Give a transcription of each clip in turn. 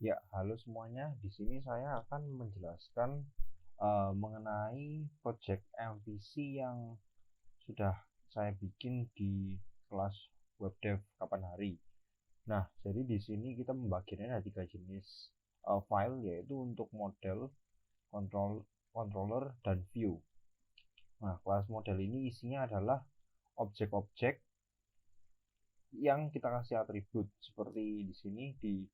Ya, halo semuanya. Di sini saya akan menjelaskan mengenai project MVC yang sudah saya bikin di kelas webdev kapan hari. Nah, jadi di sini kita membaginya ada 3 jenis file, yaitu untuk model, controller, dan view. Nah, kelas model ini isinya adalah objek-objek yang kita kasih atribut. Seperti di sini di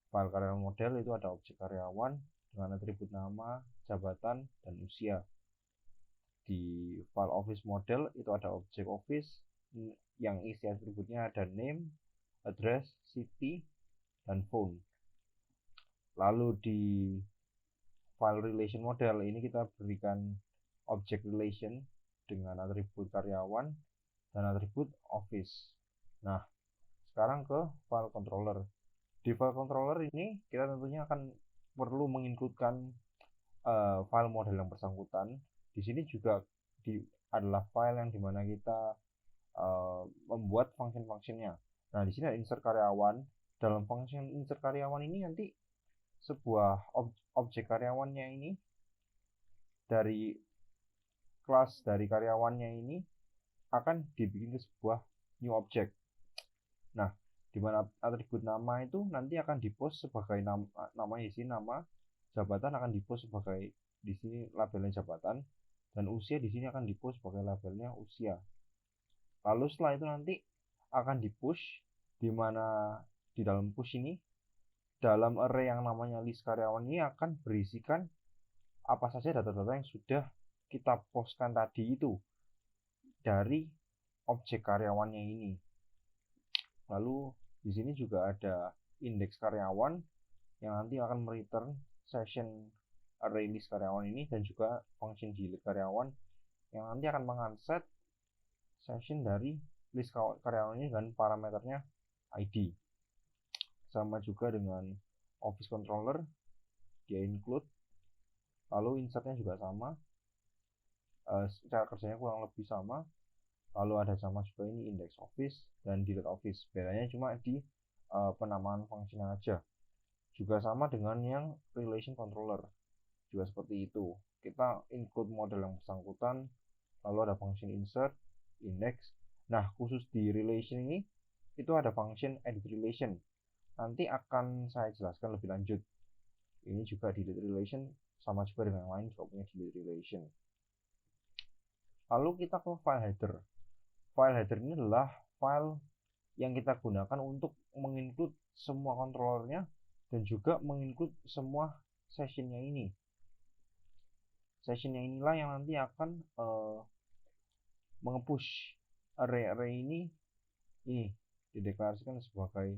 file karyawan model itu ada objek karyawan dengan atribut nama, jabatan, dan usia. Di file office model itu ada objek office yang isi atributnya ada name, address, city, dan phone. Lalu di file relation model ini kita berikan objek relation dengan atribut karyawan dan atribut office. Nah, sekarang ke file controller. Di file controller ini kita tentunya akan perlu menginkludkan file model yang bersangkutan. Di sini juga adalah file yang dimana kita membuat function-functionnya. Nah, di sini ada insert karyawan. Dalam function insert karyawan ini nanti sebuah objek karyawannya ini dari kelas dari karyawannya ini akan dibikin ke sebuah new object. Nah, di mana atribut nama itu nanti akan dipost sebagai nama di sini nama, jabatan akan dipost sebagai di sini labelnya jabatan, dan usia di sini akan dipost sebagai labelnya usia. Lalu setelah itu nanti akan dipush, di mana di dalam push ini dalam array yang namanya list karyawan ini akan berisikan apa saja data-data yang sudah kita postkan tadi itu dari objek karyawannya ini. Lalu di sini juga ada indeks karyawan yang nanti akan mereturn session array list karyawan ini, dan juga function delete karyawan yang nanti akan mengunset session dari list karyawan ini dengan parameternya ID. Sama juga dengan office controller, dia include, lalu insertnya juga sama, cara kerjanya kurang lebih sama. Lalu ada sama juga ini index office dan delete office, bedanya cuma di penamaan fungsinya aja. Juga sama dengan yang relation controller, juga seperti itu, kita include model yang bersangkutan, lalu ada function insert, index. Nah, khusus di relation ini itu ada function edit relation, nanti akan saya jelaskan lebih lanjut. Ini juga delete relation, sama juga dengan yang lain juga punya delete relation. Lalu kita ke file header. File header ini adalah file yang kita gunakan untuk menginclude semua controllernya dan juga menginclude semua sessionnya ini. Sessionnya inilah yang nanti akan mengepush array-array ini dideklarasikan sebagai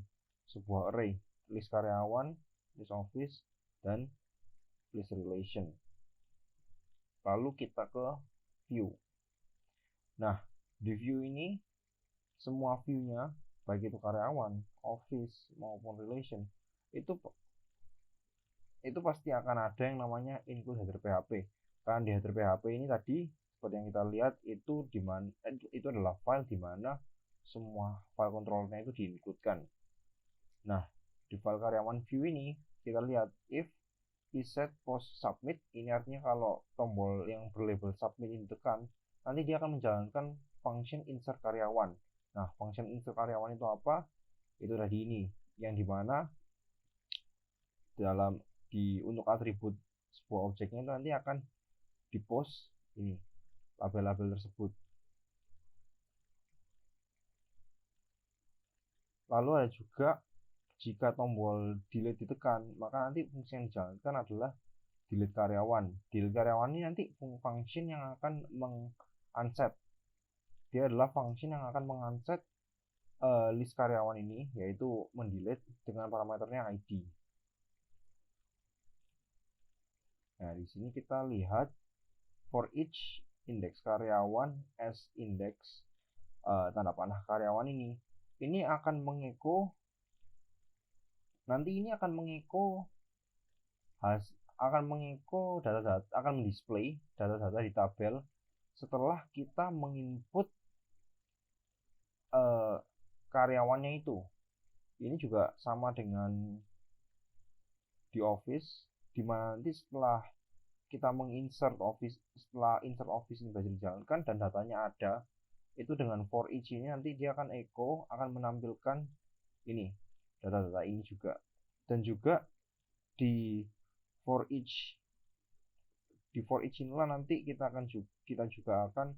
sebuah array list karyawan, list office, dan list relation. Lalu kita ke view. Nah, di view ini semua view-nya baik itu karyawan, office maupun relation itu pasti akan ada yang namanya include header PHP. Karena di header PHP ini tadi seperti yang kita lihat itu itu adalah file di mana semua file controllernya itu diincludekan. Nah, di file karyawan view ini kita lihat if set post submit, ini artinya kalau tombol yang berlabel submit ini ditekan, nanti dia akan menjalankan function insert karyawan. Nah, function insert karyawan itu apa? Itu tadi ini, yang dimana untuk atribut sebuah objeknya itu nanti akan dipost ini label-label tersebut. Lalu ada juga jika tombol delete ditekan, maka nanti fungsi yang dijalankan adalah delete karyawan. Delete karyawan ini nanti function yang akan unset. Dia adalah function yang akan mengunset list karyawan ini, yaitu mendelete dengan parameternya ID. Nah, di sini kita lihat for each index karyawan as index tanda panah karyawan ini akan mengeko, nanti ini akan mengeko data-data, akan mendisplay data-data di tabel setelah kita menginput karyawannya itu. Ini juga sama dengan di office, dimana nanti setelah kita menginsert office, setelah insert office ini berhasil dijalankan dan datanya ada, itu dengan for each ini nanti dia akan echo, akan menampilkan ini data-data ini juga. Dan juga di for each inilah nanti kita juga akan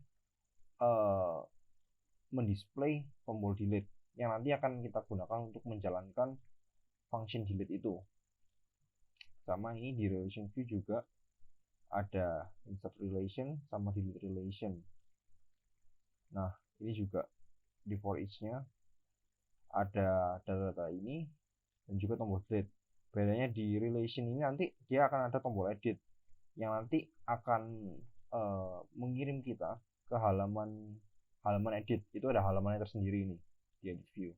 mendisplay tombol delete yang nanti akan kita gunakan untuk menjalankan function delete itu. Sama ini di relation view juga ada insert relation sama delete relation. Nah, ini juga di for each-nya ada data-data ini dan juga tombol delete. Bedanya di relation ini nanti dia akan ada tombol edit yang nanti akan mengirim kita ke halaman edit. Itu ada halamannya tersendiri ini di edit view.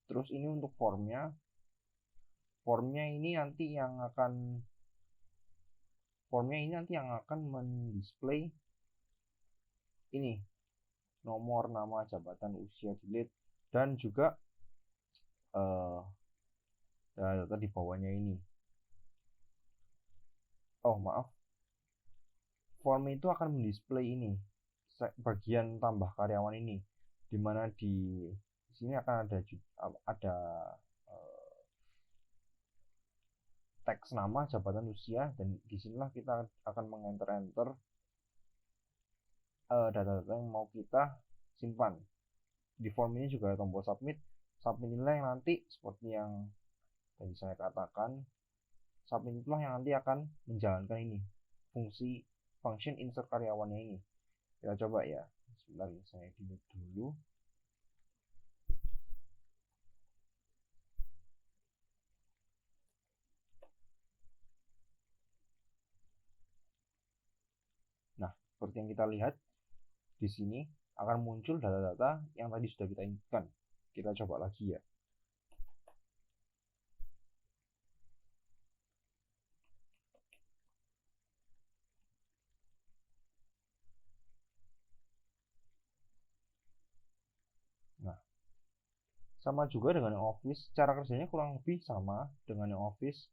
Terus ini untuk formnya ini nanti yang akan mendisplay ini nomor, nama, jabatan, usia, delete, dan juga data di bawahnya ini. Oh maaf, form itu akan mendisplay ini bagian tambah karyawan ini, dimana di sini akan ada teks nama, jabatan, usia, dan disinilah kita akan mengenter data-data yang mau kita simpan. Di form ini juga ada tombol submit. Submit inilah yang nanti seperti yang tadi saya katakan, submit itulah yang nanti akan menjalankan ini fungsi function insert karyawannya ini. Kita coba ya, sebentar saya delete dulu. Nah, seperti yang kita lihat di sini akan muncul data-data yang tadi sudah kita inputkan. Kita coba lagi ya. Nah, sama juga dengan yang office, cara kerjanya kurang lebih sama dengan yang office.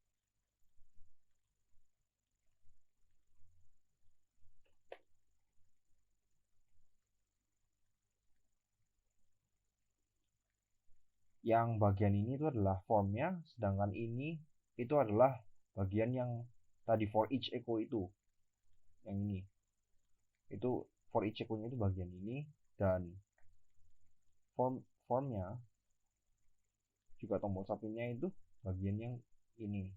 Yang bagian ini itu adalah formnya, sedangkan ini itu adalah bagian yang tadi for each echo itu. Yang ini. Itu for each echo-nya itu bagian ini, dan formnya juga tombol submit-nya itu bagian yang ini.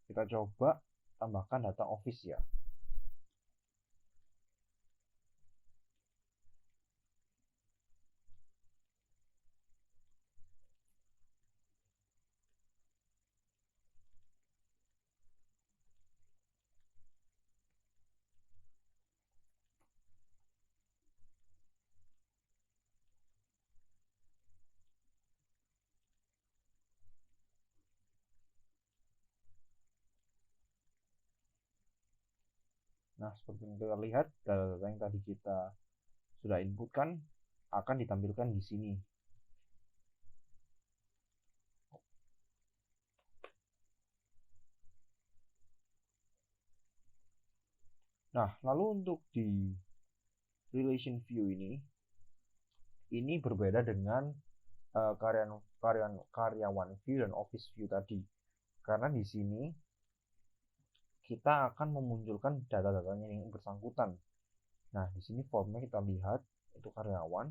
Kita coba tambahkan data office ya. Nah, seperti yang kita lihat, data-data yang tadi kita sudah inputkan akan ditampilkan di sini. Nah, lalu untuk di relation view ini berbeda dengan karyawan view dan office view tadi. Karena di sini kita akan memunculkan data-datanya yang bersangkutan. Nah, di sini formnya kita lihat itu karyawan.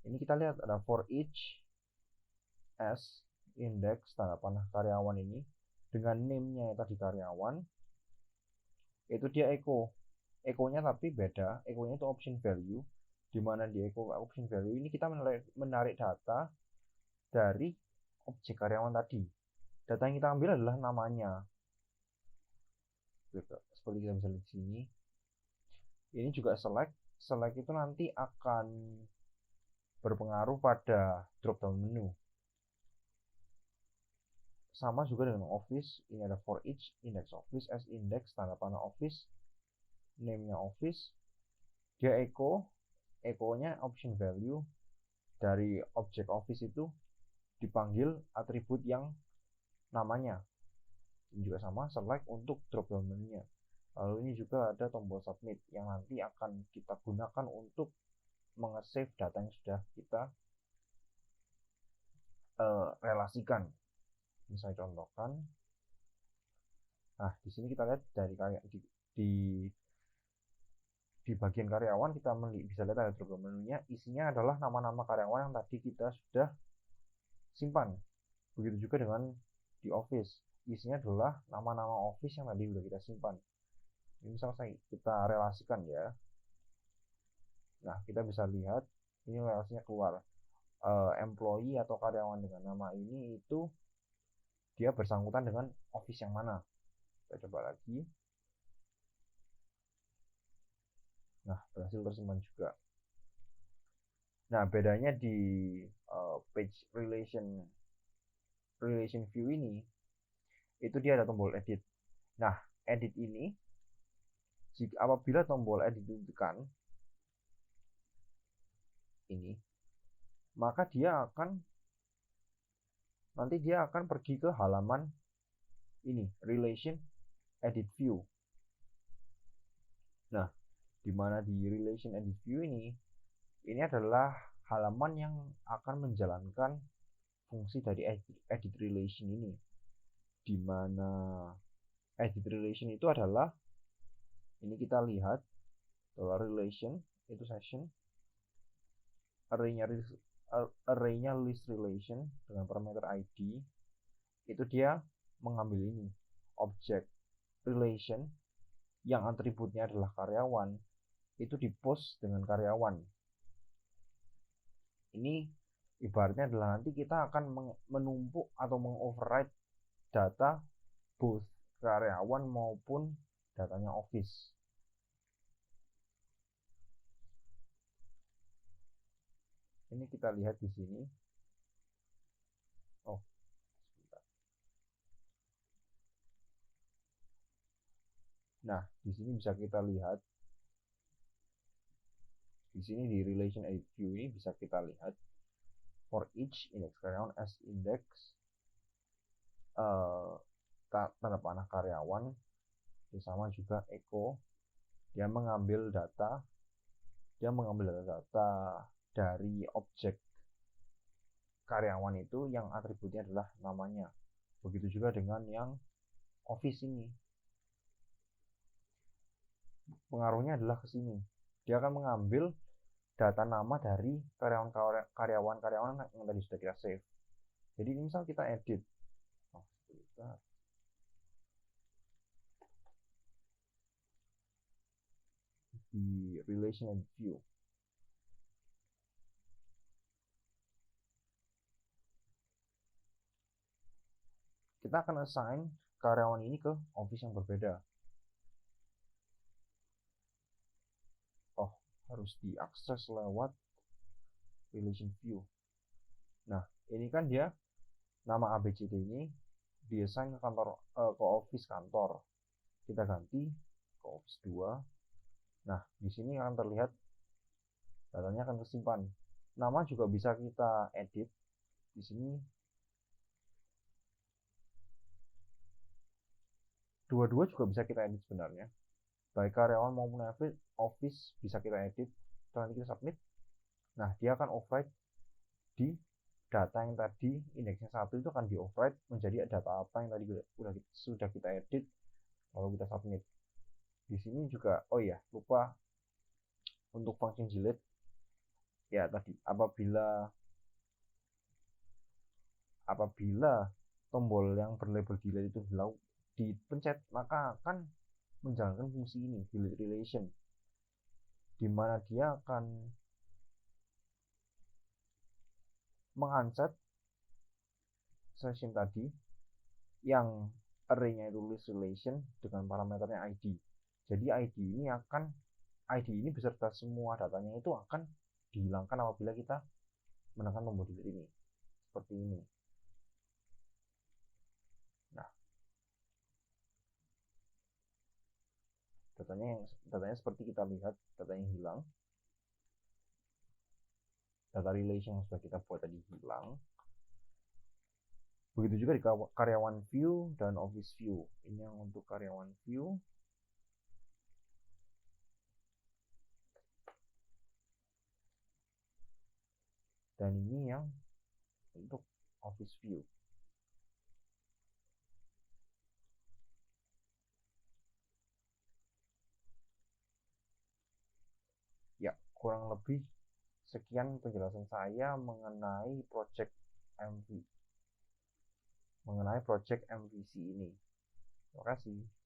Ini kita lihat ada for each s index tanda panah karyawan ini dengan name-nya tadi karyawan. Itu dia echo. Echo-nya tapi beda. Echo-nya itu option value. Di mana di echo option value ini kita menarik data dari objek karyawan tadi. Data yang kita ambil adalah namanya. Seperti kita bisa lihat di sini. Ini juga select. Select itu nanti akan berpengaruh pada drop down menu. Sama juga dengan office. Ini ada for each index office, as index tanda panah office, name-nya office. Dia echo-nya option value dari objek office itu dipanggil atribut yang namanya. Ini juga sama, select untuk drop down menu-nya. Lalu ini juga ada tombol submit yang nanti akan kita gunakan untuk menge-save data yang sudah kita relasikan. Ini saya contohkan. Nah, di sini kita lihat dari di bagian karyawan kita bisa lihat ada drop down menunya, isinya adalah nama-nama karyawan yang tadi kita sudah simpan. Begitu juga dengan di Office, isinya adalah nama-nama Office yang tadi sudah kita simpan. Ini misalnya kita relasikan ya. Nah, kita bisa lihat ini relasinya keluar. Employee atau karyawan dengan nama ini itu dia bersangkutan dengan Office yang mana. Kita coba lagi. Nah, berhasil tersimpan juga. Nah, bedanya di page relation view ini, itu dia ada tombol edit. Nah, edit ini, apabila tombol edit ditekan, ini, maka nanti dia akan pergi ke halaman ini, relation edit view. Nah, di mana di relation edit view ini adalah halaman yang akan menjalankan fungsi dari edit relation ini, di mana edit relation itu adalah ini kita lihat relation itu session, arraynya list relation dengan parameter ID, itu dia mengambil ini object relation yang atributnya adalah karyawan, itu di post dengan karyawan. Ini ibaratnya adalah nanti kita akan menumpuk atau mengoverride data both karyawan maupun datanya Office. Ini kita lihat di sini. Oh, sebentar. Nah, di sini bisa kita lihat. Di sini di relation edit view ini bisa kita lihat for each index karyawan as index tanda panah karyawan, sama juga echo. Dia mengambil data dari objek karyawan itu yang atributnya adalah namanya. Begitu juga dengan yang Office ini. Pengaruhnya adalah ke sini. Dia akan mengambil data nama dari karyawan yang tadi sudah kita save. Jadi misal kita edit. Di relation and view. Kita akan assign karyawan ini ke Office yang berbeda. Oh, harus diakses lewat relation view. Nah, ini kan dia nama ABCD ini diassign ke kantor, ke Office kantor. Kita ganti ke Office 2. Nah, di sini akan terlihat datanya akan tersimpan. Nama juga bisa kita edit. Di sini dua-dua juga bisa kita edit sebenarnya. Baik karyawan maupun Office bisa kita edit. Setelah kita submit, nah dia akan override di data yang tadi indeksnya 1 itu akan di override menjadi data apa yang tadi sudah kita edit lalu kita submit. Di sini juga, oh ya, lupa untuk function delete ya tadi, apabila tombol yang berlabel delete itu dipencet, maka akan menjalankan fungsi ini, delete relation, di mana dia akan mengunset session tadi yang arraynya itu list relation dengan parameternya ID. Jadi ID ini beserta semua datanya itu akan dihilangkan apabila kita menekan tombol delete ini. Seperti ini. Nah, datanya seperti kita lihat, datanya hilang. Data relation yang sudah kita buat tadi hilang. Begitu juga di karyawan view dan office view. Ini yang untuk karyawan view. Dan ini yang untuk office view. Ya, kurang lebih sekian penjelasan saya mengenai project MVC ini. Terima kasih.